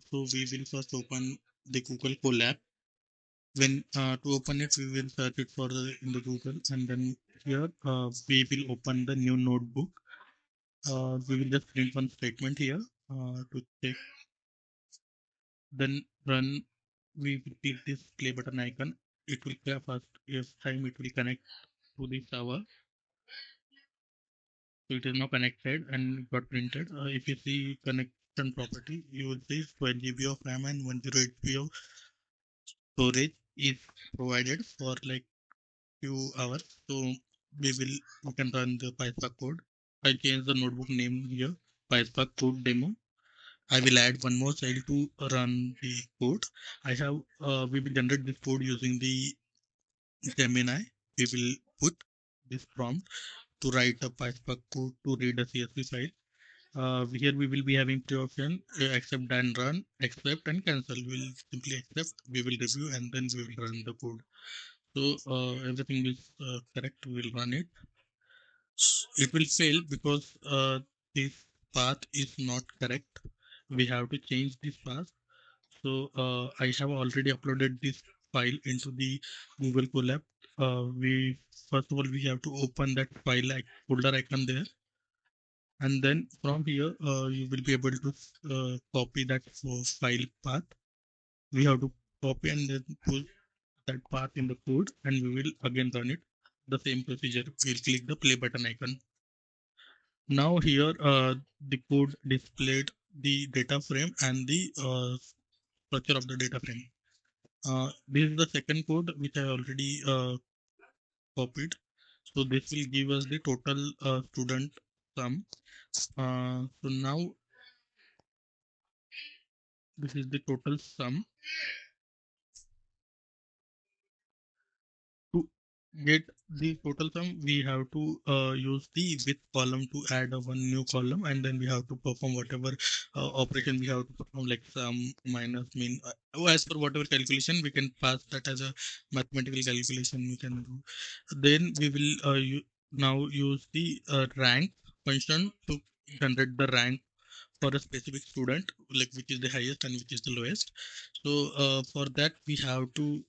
So we will first open the Google Colab. When to open it, we will search it for in the Google, and then here we will open the new notebook. We will just print one statement here to check. Then run. We will click this play button icon. It will play first. Yes, time it will connect to the server. So it is now connected and got printed. If you see connection property, you will see 12 GB of RAM and 108 GB of storage is provided for like few hours. So we can run the PySpark code. I change the notebook name here, PySpark code demo. I will add one more child to run the code. We will generate this code using the Gemini. We will put this prompt to write a PySpark code to read a CSV file. Here we will be having three options: accept and run, accept and cancel. We will simply accept, we will review, and then we will run the code. So everything is correct. We will run it. It will fail because this path is not correct. We have to change this path. So I have already uploaded this file into the Google Colab. We first of all we have to open that file like folder icon there, and then from here you will be able to copy that file path. We have to copy and then put that path in the code, and we will again run it. The same procedure. We'll click the play button icon. Now here the code displayed the data frame and the structure of the data frame. This is the second code which I already copied. So this will give us the total student sum. So now this is the total sum. To get the total sum, we have to use the with column to add one new column, and then we have to perform whatever operation we have to perform, like sum, minus, mean. As per whatever calculation, we can pass that as a mathematical calculation we can do. Then we will now use the rank function to generate the rank for a specific student, like which is the highest and which is the lowest. So for that we have to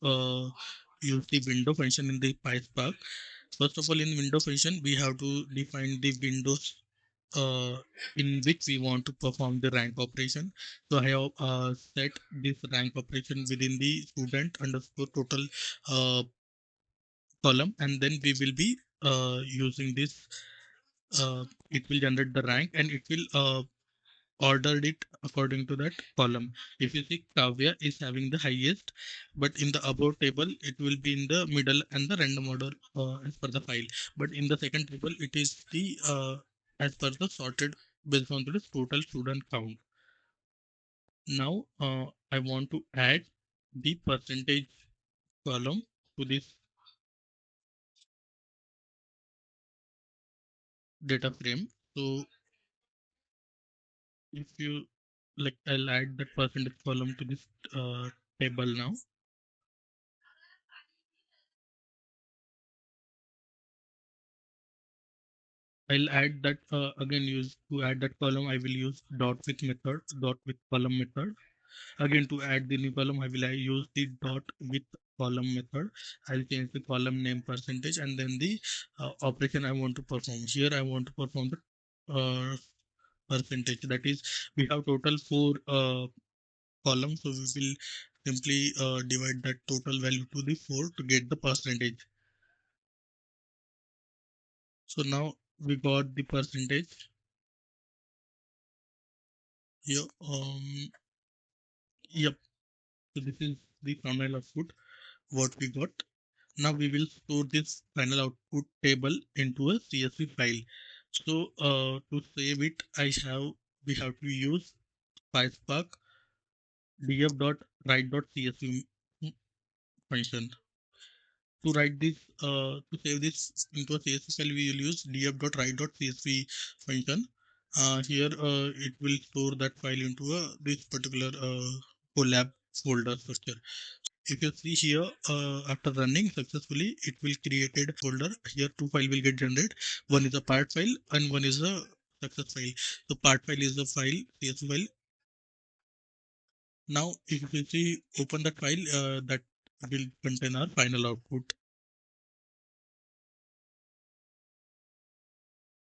use the window function in the PySpark. First of all, in window function we have to define the windows uh, in which we want to perform the rank operation. So I have set this rank operation within the student underscore total column, and then we will be using this. It will generate the rank, and it will ordered it according to that column. If you see, Kavya is having the highest, but in the above table it will be in the middle and the random order as per the file. But in the second table it is the as per the sorted based on the total student count. Now I want to add the percentage column to this data frame. So if you like, I'll add that percentage column to this table now. I'll add that again. Use to add that column, I will use dot with method, dot with column method. Again, to add the new column, I use the dot with column method. I'll change the column name percentage, and then the operation I want to perform. Here I want to perform the percentage. That is, we have total four columns, so we will simply divide that total value to the four to get the percentage. So now we got the percentage here. Yep. So this is the final output what we got. Now we will store this final output table into a CSV file. So to save it, we have to use PySpark df.write.csv function. To write this, to save this into a CSV file, we will use df.write.csv function. Here it will store that file into this particular collab folder structure. If you see here, after running successfully, it will created folder. Here two file will get generated. One is a part file and one is a success file. So part file is the file, CSV file. Now, if we see open that file, that will contain our final output.